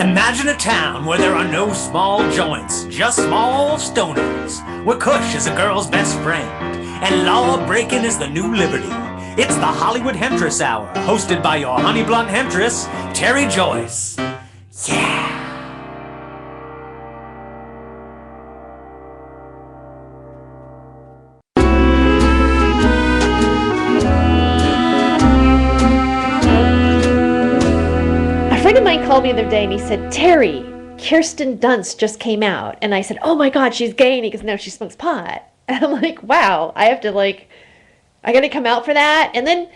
Imagine a town where there are no small joints, just small stoners, where Kush is a girl's best friend, and law-breaking is the new liberty. It's the Hollywood Hemptress Hour, hosted by your honey blonde Hemptress, Tere Joyce. Yeah! A friend of mine called me the other day and he said, Terry, Kirsten Dunst just came out. And I said, oh my God, she's gay. And he goes, no, she smokes pot. And I'm like, wow, I got to come out for that. And then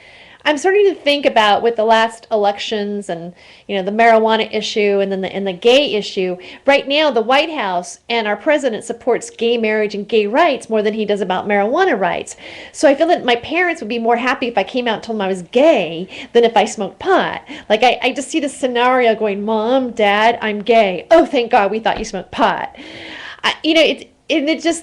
I'm starting to think about with the last elections and, the marijuana issue and then the gay issue. Right now, the White House and our president supports gay marriage and gay rights more than he does about marijuana rights. So I feel that my parents would be more happy if I came out and told them I was gay than if I smoked pot. Like, I just see this scenario going, Mom, Dad, I'm gay. Oh, thank God, we thought you smoked pot.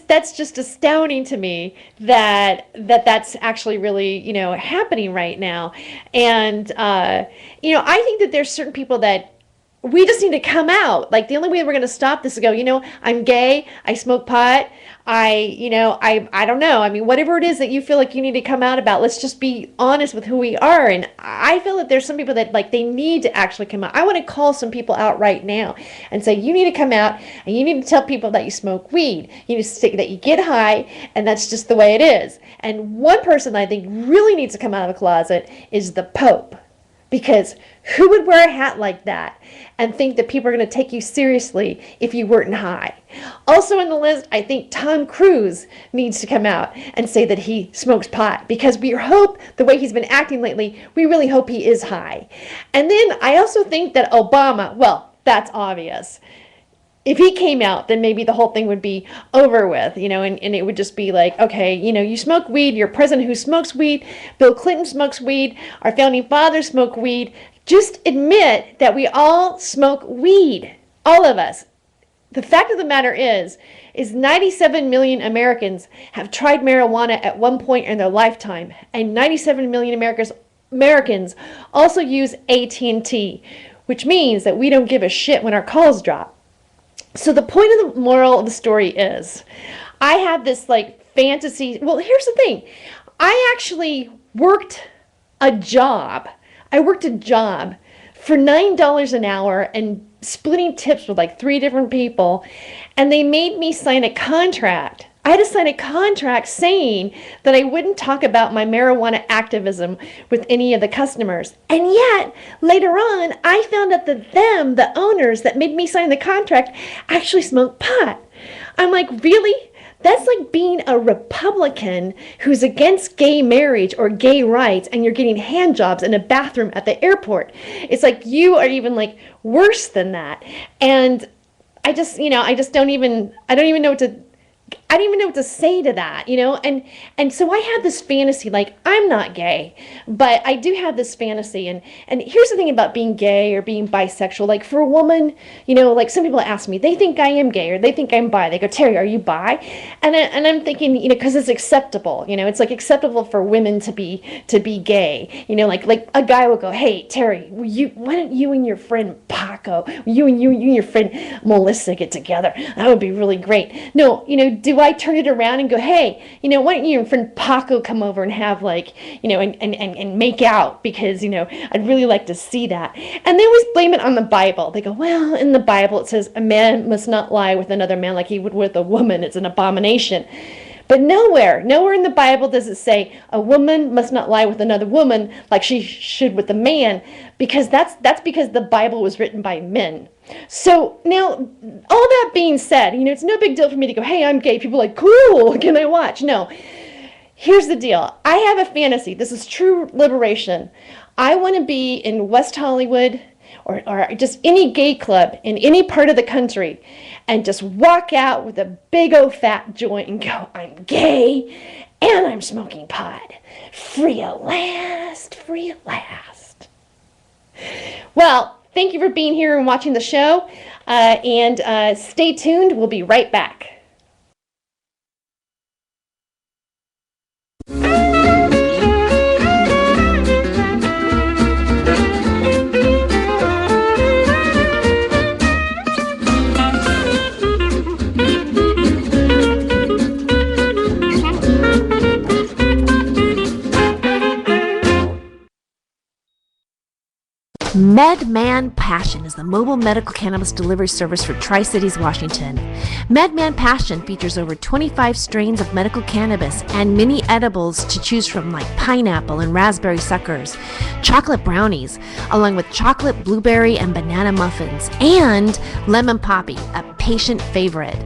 That's just astounding to me that's actually really, happening right now. And, I think that there's certain people that we just need to come out. Like, the only way we're going to stop this is go, I'm gay, I smoke pot, I don't know. I mean, whatever it is that you feel like you need to come out about, let's just be honest with who we are. And I feel that there's some people that they need to actually come out. I want to call some people out right now and say, you need to come out and you need to tell people that you smoke weed. You need to say that you get high, and that's just the way it is. And one person I think really needs to come out of the closet is the Pope. Because who would wear a hat like that and think that people are going to take you seriously if you weren't high? Also on the list, I think Tom Cruise needs to come out and say that he smokes pot, because we hope, the way he's been acting lately, we really hope he is high. And then I also think that Obama, well, that's obvious. If he came out, then maybe the whole thing would be over with, and it would just be like, okay, you smoke weed, you're a president who smokes weed, Bill Clinton smokes weed, our founding fathers smoke weed. Just admit that we all smoke weed, all of us. The fact of the matter is 97 million Americans have tried marijuana at one point in their lifetime, and 97 million Americans also use AT&T, which means that we don't give a shit when our calls drop. So the point of the moral of the story is, I have this fantasy. Well, here's the thing. I actually worked a job. I worked a job for $9 an hour and splitting tips with 3 different people. And they made me sign a contract. I had to sign a contract saying that I wouldn't talk about my marijuana activism with any of the customers. And yet, later on, I found out that the owners that made me sign the contract, actually smoked pot. I'm like, really? That's like being a Republican who's against gay marriage or gay rights, and you're getting hand jobs in a bathroom at the airport. It's like you are even worse than that. And I don't even know what to say to that, and so I had this fantasy, I'm not gay, but I do have this fantasy, and here's the thing about being gay or being bisexual, for a woman, some people ask me, they think I am gay or they think I'm bi, they go, Terry, are you bi? And I'm thinking, because it's acceptable, it's acceptable for women to be gay, like a guy will go, hey, Terry, why don't you and your friend Paco, you and your friend Melissa get together? That would be really great. No, do I turn it around and go, hey, why don't you and your friend Paco come over and have and make out, because, I'd really like to see that. And they always blame it on the Bible. They go, well, in the Bible it says a man must not lie with another man like he would with a woman. It's an abomination. But nowhere in the Bible does it say a woman must not lie with another woman like she should with a man, because that's because the Bible was written by men. So now, all that being said, it's no big deal for me to go, hey, I'm gay. People are like, cool, can I watch? No. Here's the deal. I have a fantasy. This is true liberation. I want to be in West Hollywood or just any gay club in any part of the country and just walk out with a big old fat joint and go, I'm gay and I'm smoking pot. Free at last, free at last. Well, thank you for being here and watching the show, and stay tuned. We'll be right back. MedMan Passion is the mobile medical cannabis delivery service for Tri-Cities, Washington. MedMan Passion features over 25 strains of medical cannabis and mini edibles to choose from, like pineapple and raspberry suckers, chocolate brownies, along with chocolate, blueberry, and banana muffins, and lemon poppy, a patient favorite.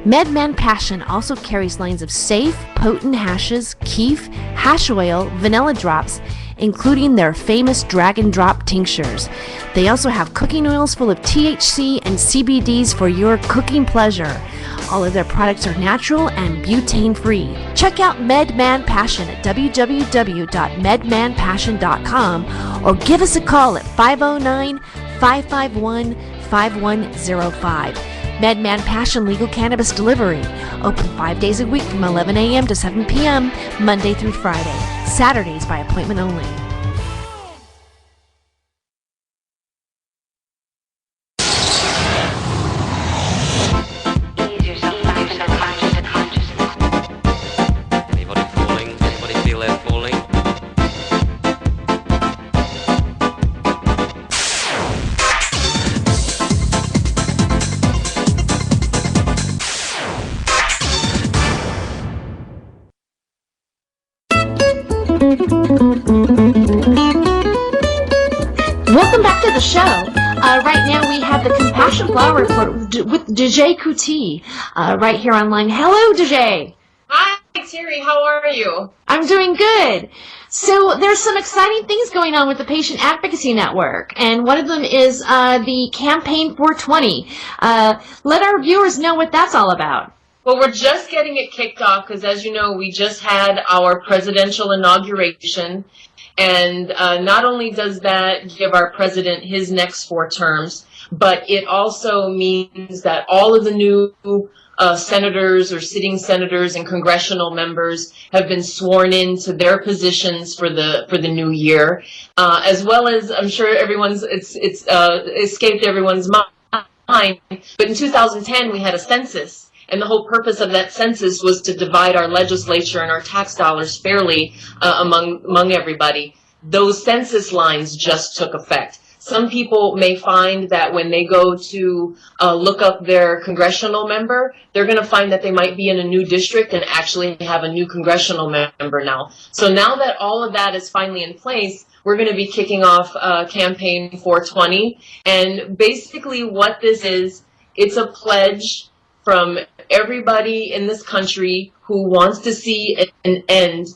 MedMan Passion also carries lines of safe, potent hashes, keef, hash oil, vanilla drops, including their famous Dragon Drop tinctures. They also have cooking oils full of THC and CBDs for your cooking pleasure. All of their products are natural and butane-free. Check out MedMan Passion at www.medmanpassion.com or give us a call at 509-551-5105. MedMan Passion Legal Cannabis Delivery. Open 5 days a week from 11 a.m. to 7 p.m., Monday through Friday. Saturdays by appointment only. Anybody falling? Anybody feel they're falling? Welcome back to the show. Right now we have the Compassion Flower Report with Dege Coutee right here online. Hello, Dege. Hi, Tere. How are you? I'm doing good. So there's some exciting things going on with the Patient Advocacy Network, and one of them is the Campaign 420. Let our viewers know what that's all about. Well, we're just getting it kicked off because, as you know, we just had our presidential inauguration. And not only does that give our president his next 4 terms, but it also means that all of the new senators or sitting senators and congressional members have been sworn into their positions for the new year, as well as I'm sure it's escaped everyone's mind. But in 2010 we had a census. And the whole purpose of that census was to divide our legislature and our tax dollars fairly among everybody. Those census lines just took effect. Some people may find that when they go to look up their congressional member, they're going to find that they might be in a new district and actually have a new congressional member now. So now that all of that is finally in place, we're going to be kicking off Campaign 420. And basically what this is, it's a pledge from everybody in this country who wants to see an end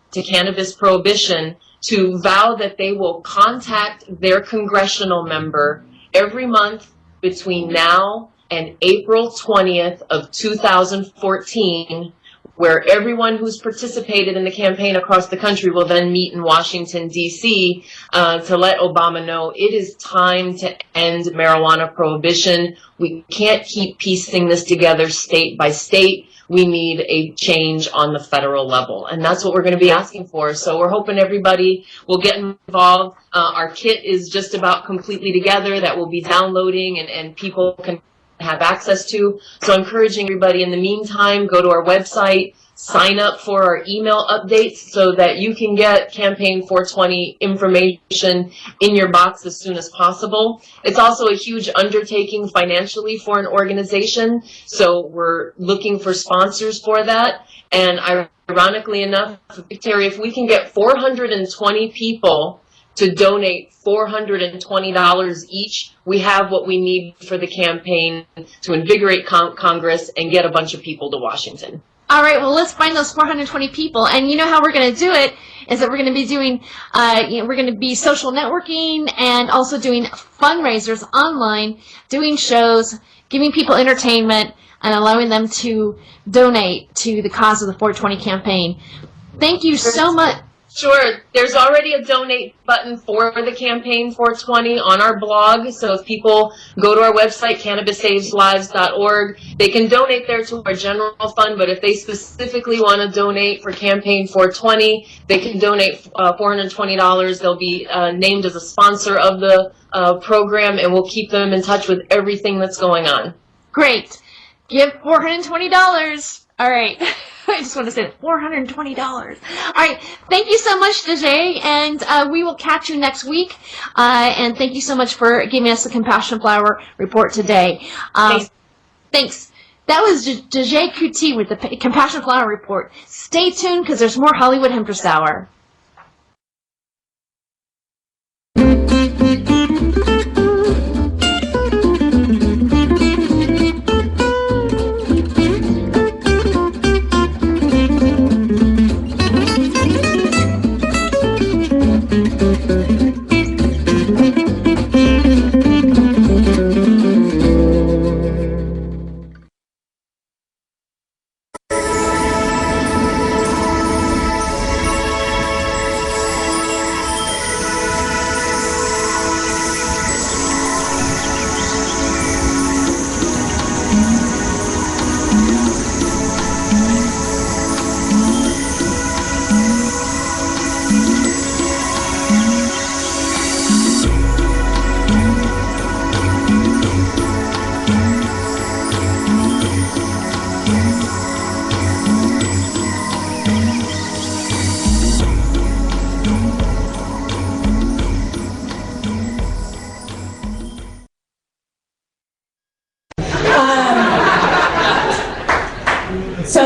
to cannabis prohibition to vow that they will contact their congressional member every month between now and April 20th of 2014, where everyone who's participated in the campaign across the country will then meet in Washington, D.C. To let Obama know it is time to end marijuana prohibition. We can't keep piecing this together state by state. We need a change on the federal level. And that's what we're going to be asking for. So we're hoping everybody will get involved. Our kit is just about completely together that we'll be downloading and people can have access to. So encouraging everybody in the meantime, go to our website, sign up for our email updates so that you can get Campaign 420 information in your box as soon as possible. It's also a huge undertaking financially for an organization, so we're looking for sponsors for that. And ironically enough, Terry, if we can get 420 people to donate $420 each, we have what we need for the campaign to invigorate Congress and get a bunch of people to Washington. All right, well, let's find those 420 people. And you know how we're going to do it is that we're going to be doing, we're going to be social networking and also doing fundraisers online, doing shows, giving people entertainment, and allowing them to donate to the cause of the 420 campaign. Thank you so much. Sure. There's already a donate button for the Campaign 420 on our blog. So if people go to our website, cannabissaveslives.org, they can donate there to our general fund. But if they specifically want to donate for Campaign 420, they can donate $420. They'll be named as a sponsor of the program, and we'll keep them in touch with everything that's going on. Great. Give $420. All right. I just want to say $420. All right. Thank you so much, Dege, and we will catch you next week. And thank you so much for giving us the Compassion Flower report today. Thanks. That was Dege Coutee with the Compassion Flower report. Stay tuned because there's more Hollywood Hemptress Hour.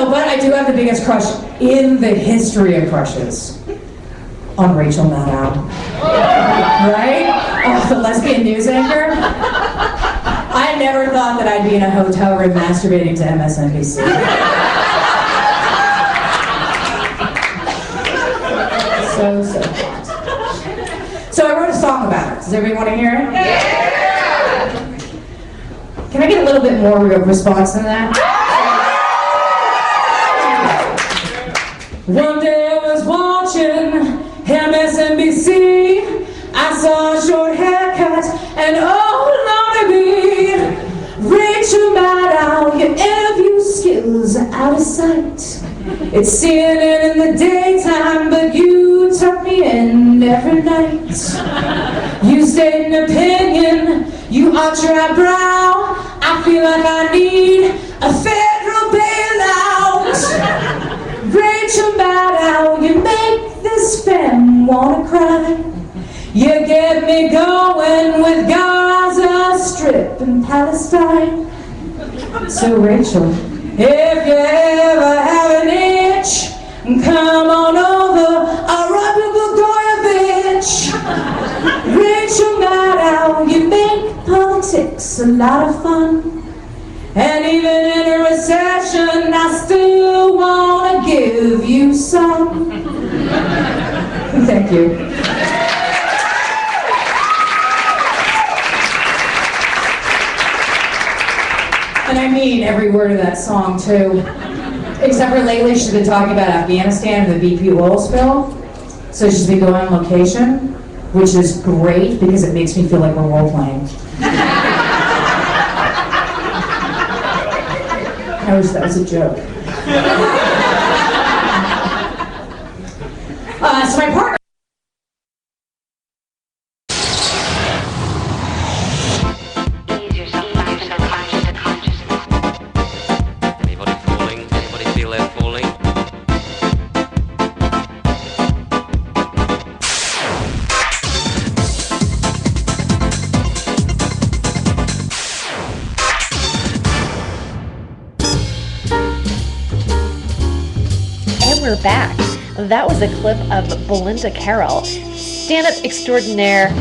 But I do have the biggest crush in the history of crushes on Rachel Maddow. Right? Oh, the lesbian news anchor. I never thought that I'd be in a hotel room masturbating to MSNBC. So hot. So I wrote a song about it. Does everybody want to hear it? Yeah! Can I get a little bit more response than that? One day I was watching MSNBC. I saw a short haircut and oh Lordy me, Rachel Maddow, your interview skills are out of sight. It's CNN in the daytime, but you tuck me in every night. You state an opinion, you arch your eyebrow. I feel like I need a federal bailout. Rachel Maddow, you make this femme wanna cry. You get me going with Gaza Strip and Palestine. So Rachel, if you ever have an itch, come on over, I'll rub your Blagojevich. Rachel Maddow, you make politics a lot of fun. And even in a recession, I still want to give you some. Thank you. And I mean every word of that song, too. Except for lately, she's been talking about Afghanistan and the BP oil spill. So she's been going on location, which is great because it makes me feel like we're role-playing. I wish that was a joke. So my partner. Anybody falling? Anybody feel they're falling? We're back. That was a clip of Belinda Carroll, stand-up extraordinaire.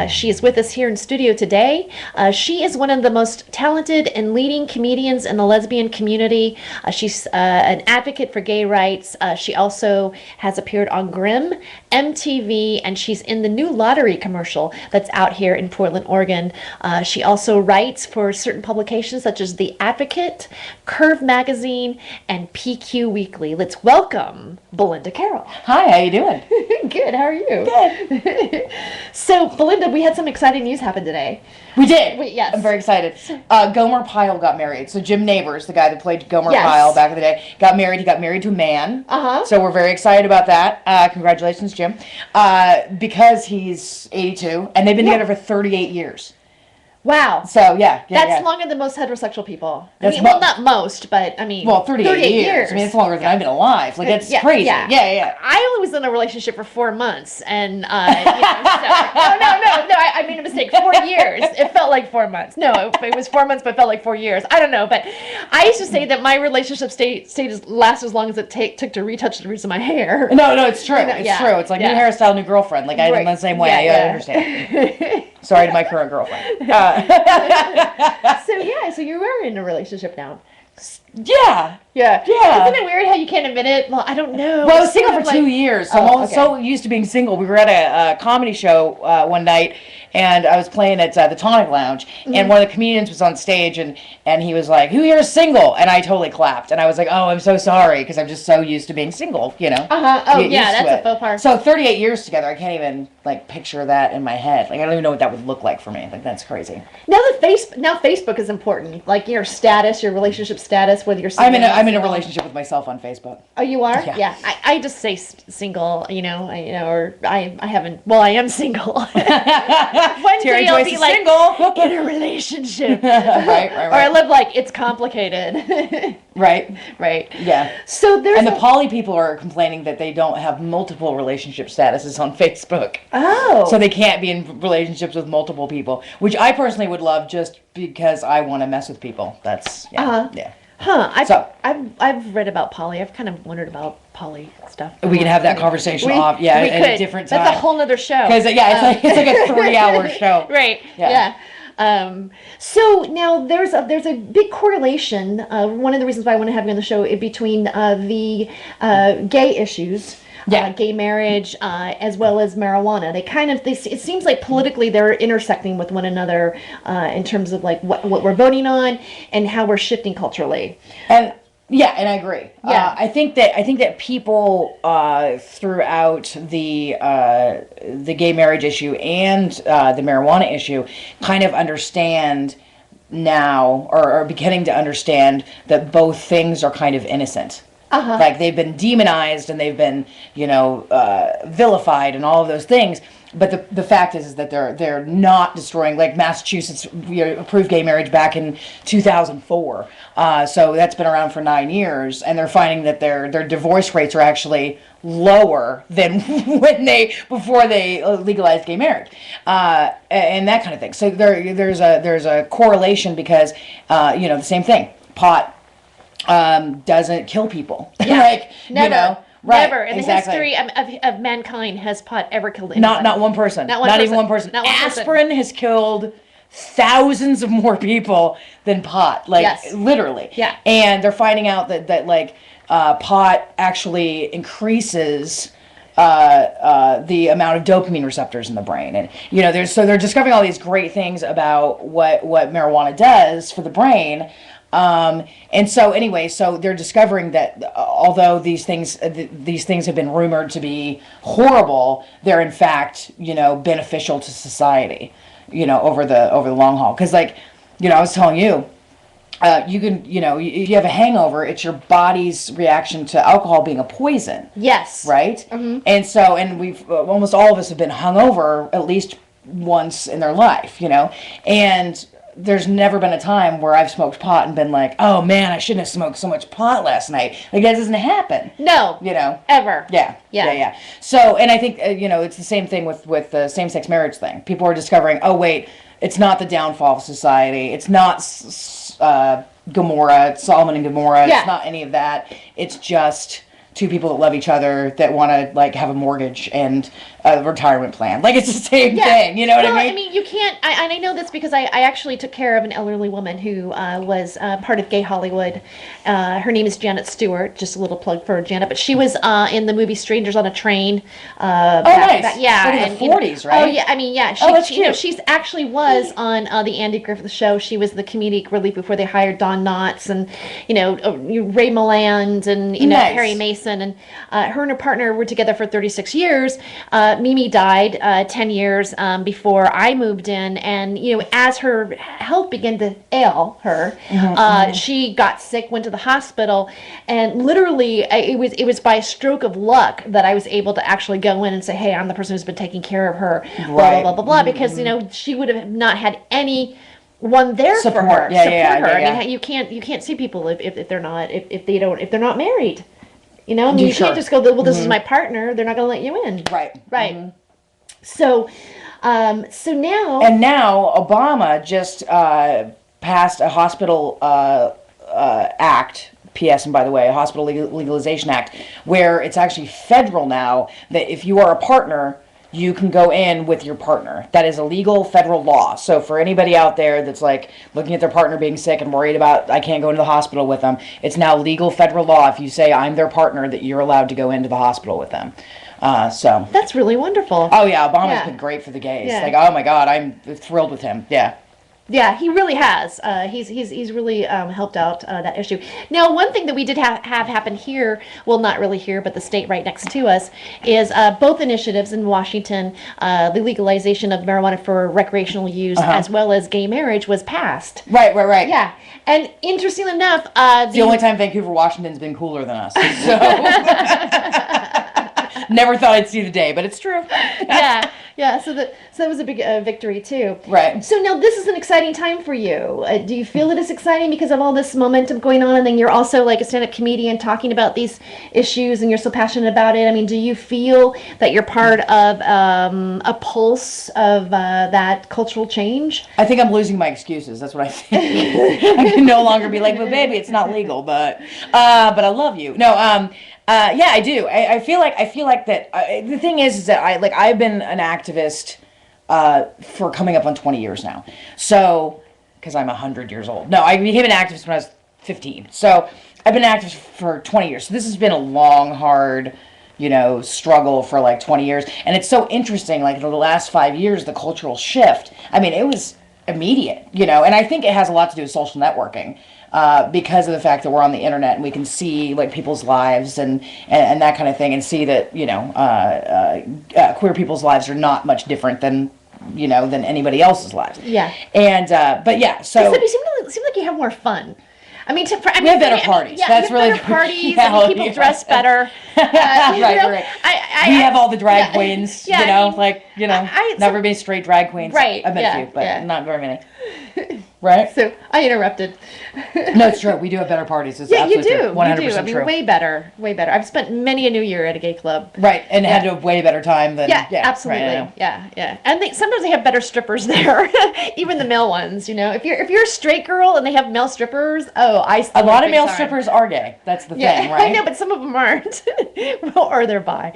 She is with us here in studio today. She is one of the most talented and leading comedians in the lesbian community. She's an advocate for gay rights. She also has appeared on Grimm, MTV, and she's in the new lottery commercial that's out here in Portland, Oregon. She also writes for certain publications such as The Advocate, Curve Magazine, and PQ Weekly. Let's welcome Belinda Carroll. Hi, how you doing? Good, how are you? Good. So, Belinda, we had some exciting news happen today. We did. Yes. I'm very excited. Gomer Pyle got married. So Jim Nabors, the guy that played Gomer Yes. Pyle back in the day, got married. He got married to a man. Uh-huh. So we're very excited about that. Congratulations, Jim. Because he's 82, and they've been together for 38 years. Wow. So yeah, That's longer than most heterosexual people. That's well, not most, but I mean, 38 years. I mean, it's longer than I've been alive. Like, that's crazy. Yeah. I only was in a relationship for 4 months, and no, I made a mistake. 4 years. It felt like 4 months. No, it was 4 months, but it felt like 4 years. I don't know, but I used to say that my relationship lasts as long as it took to retouch the roots of my hair. No, it's true. It's true. It's like new hairstyle, new girlfriend. Like, I'm the same way. I understand. Sorry to my current girlfriend. So you were in a relationship now. Yeah. Isn't it weird how you can't admit it? Well, I don't know. Well, I was single for 2 years, so I'm so used to being single. We were at a comedy show one night, and I was playing at the Tonic Lounge, and one of the comedians was on stage, and he was like, "Who here is single?" And I totally clapped, and I was like, "Oh, I'm so sorry," because I'm just so used to being single, you know. Oh, yeah, that's a faux pas. So 38 years together, I can't even like picture that in my head. Like, I don't even know what that would look like for me. Like, that's crazy. Now Facebook is important. Like your status, your relationship status, whether you're single. I'm in a relationship with myself on Facebook. Oh, you are? Yeah. I just say single, or I haven't. Well, I am single. One Tere, day I'll Joyce be is like single. in a relationship. Right. Or I live like it's complicated. Right. Yeah. So and the poly people are complaining that they don't have multiple relationship statuses on Facebook. Oh. So they can't be in relationships with multiple people, which I personally would love just because I want to mess with people. That's yeah. I've read about poly. I've kind of wondered about poly stuff. We can have that conversation at a different time. That's a whole nother show. Because it's like a 3-hour show. Right. Yeah. So now there's a big correlation. One of the reasons why I want to have you on the show is between the gay issues. Gay marriage, as well as marijuana. It seems like politically they're intersecting with one another in terms of like what we're voting on and how we're shifting culturally. And I agree. Yeah. I think that people throughout the gay marriage issue and the marijuana issue kind of understand now, or are beginning to understand that both things are kind of innocent. Like they've been demonized and they've been, vilified and all of those things. But the fact is that they're not destroying. Like Massachusetts approved gay marriage back in 2004. So that's been around for 9 years, and they're finding that their divorce rates are actually lower than before they legalized gay marriage, and that kind of thing. So there's a correlation because the same thing. Pot doesn't kill people. Yeah. Never. Right, never in the history of mankind has pot ever killed anyone. Not one person. Not even one person. Aspirin has killed thousands of more people than pot. Literally. Yeah. And they're finding out that pot actually increases the amount of dopamine receptors in the brain, and they're discovering all these great things about what marijuana does for the brain. And so anyway, so they're discovering that although these things have been rumored to be horrible, they're in fact, beneficial to society, over the long haul. Cause I was telling you, you can, if you have a hangover, it's your body's reaction to alcohol being a poison. Yes. Right. Mm-hmm. And so, and we've, almost all of us have been hungover at least once in their life, and there's never been a time where I've smoked pot and been like, oh man, I shouldn't have smoked so much pot last night. Like, that doesn't happen. No. Ever. Yeah. So, and I think, it's the same thing with the same-sex marriage thing. People are discovering, oh wait, it's not the downfall of society. It's not Gomorrah, Solomon and Gomorrah. Yeah. It's not any of that. It's just two people that love each other that want to have a mortgage and a retirement plan. It's the same thing. You know what I mean? I mean, you can't. I know this because I actually took care of an elderly woman who was part of Gay Hollywood. Her name is Janet Stewart. Just a little plug for Janet, but she was in the movie Strangers on a Train. Nice. Yeah, in the 40s, right? Oh yeah. I mean, yeah. That's cute. She's actually was on the Andy Griffith Show. She was the comedic relief before they hired Don Knotts and Ray Milland and Perry Mason, and her and her partner were together for 36 years. Mimi died 10 years before I moved in, and as her health began to ail her, she got sick, went to the hospital, and literally it was by a stroke of luck that I was able to actually go in and say, hey, I'm the person who's been taking care of her, blah blah blah blah blah, because she would have not had any one there for her, Yeah, support her. yeah. I mean, you can't see people if they're not married. You know, I mean, you can't just go, well, this is my partner. They're not going to let you in. Right. Right. So now. And now Obama just passed a hospital act. P.S. and by the way, a hospital legalization act, where it's actually federal now that if you are a partner, you can go in with your partner. That is a legal federal law. So for anybody out there that's like looking at their partner being sick and worried about, I can't go into the hospital with them, it's now legal federal law if you say I'm their partner that you're allowed to go into the hospital with them. So that's really wonderful. Oh yeah, Obama's been great for the gays. Yeah. Like, oh my God, I'm thrilled with him. Yeah. Yeah, he really has. He's really helped out that issue. Now, one thing that we did have happen here, well, not really here, but the state right next to us, is both initiatives in Washington, the legalization of marijuana for recreational use as well as gay marriage was passed. Right. Yeah, and interestingly enough, it's the only time Vancouver, Washington's been cooler than us. So. Never thought I'd see the day, but it's true. Yeah. So that was a big victory too. Right. So now this is an exciting time for you. Do you feel that it's exciting because of all this momentum going on, and then you're also like a stand-up comedian talking about these issues, and you're so passionate about it? I mean, do you feel that you're part of a pulse of that cultural change? I think I'm losing my excuses. That's what I think. I can no longer be like, but baby, it's not legal, but I love you. No. Yeah, I do. I feel like that. The thing is that I've been an activist for coming up on 20 years now. So, because I'm 100 years old. No, I became an activist when I was 15. So I've been an activist for 20 years. So this has been a long, hard, struggle for like 20 years. And it's so interesting. Like in the last 5 years, the cultural shift. I mean, it was immediate. And I think it has a lot to do with social networking. Because of the fact that we're on the internet and we can see like people's lives and that kind of thing, and see that queer people's lives are not much different than anybody else's lives. Yeah. And but yeah, so you seem like you have more fun. I mean, we have better parties. Yeah, that's really better parties. I mean, people dress better. Right. We have all the drag queens. Yeah, not very many straight drag queens. Right. I've met a few, but not very many. Right? So I interrupted. No, it's true. We do have better parties. It's you do. 100% you do. I mean, true. way better. I've spent many a New Year at a gay club. Right, and had a way better time than... Yeah, absolutely. Right, yeah. And sometimes they have better strippers there, even the male ones. If you're a straight girl and they have male strippers, a lot of male strippers are gay. That's the thing, right? I know, but some of them aren't, or they're bi.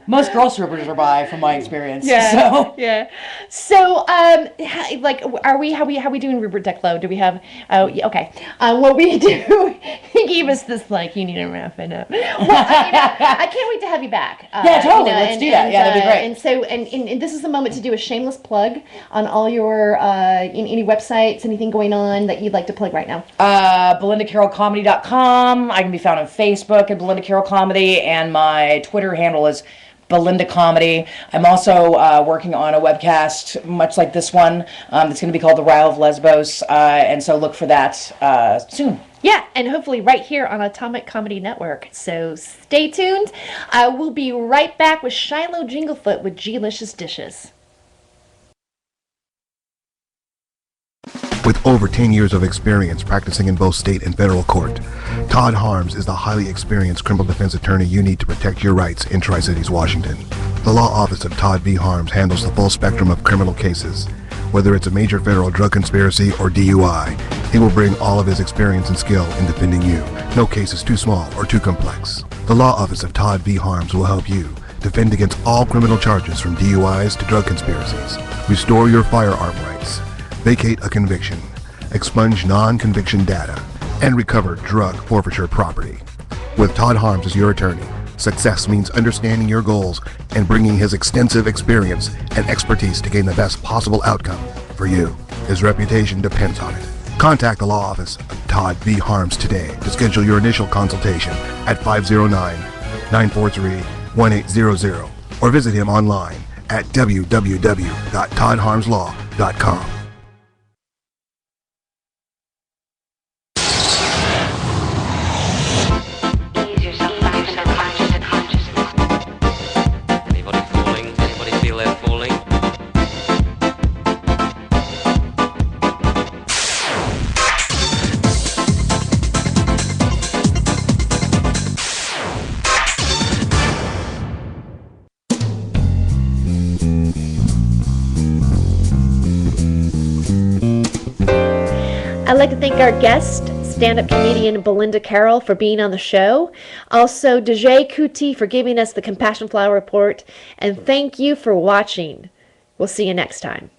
Most girl strippers are bi, from my experience. Yeah. So, how we doing, Rupert Declo? Do we have? Oh, yeah, okay. What we do? He gave us this you need to wrap it up. Well, I can't wait to have you back. Yeah, totally. Let's do that. That'd be great. And so, and this is the moment to do a shameless plug on all your any websites, anything going on that you'd like to plug right now. BelindaCarrollComedy.com. I can be found on Facebook at Belinda Carroll Comedy, and my Twitter handle is Belinda Comedy. I'm also working on a webcast, much like this one, that's going to be called The Ryle of Lesbos, and so look for that soon. Yeah, and hopefully right here on Atomic Comedy Network. So stay tuned. I will be right back with Shiloh Jinglefoot with G-licious Dishes. With over 10 years of experience practicing in both state and federal court, Todd Harms is the highly experienced criminal defense attorney you need to protect your rights in Tri-Cities, Washington. The law office of Todd V. Harms handles the full spectrum of criminal cases. Whether it's a major federal drug conspiracy or DUI, he will bring all of his experience and skill in defending you. No case is too small or too complex. The law office of Todd V. Harms will help you defend against all criminal charges from DUIs to drug conspiracies. Restore your firearm rights. Vacate a conviction, expunge non-conviction data, and recover drug forfeiture property. With Todd Harms as your attorney, success means understanding your goals and bringing his extensive experience and expertise to gain the best possible outcome for you. His reputation depends on it. Contact the law office of Todd V. Harms today to schedule your initial consultation at 509-943-1800 or visit him online at www.toddharmslaw.com. to thank our guest, stand-up comedian Belinda Carroll, for being on the show. Also, Dege Coutee for giving us the Compassion Flower Report. And thank you for watching. We'll see you next time.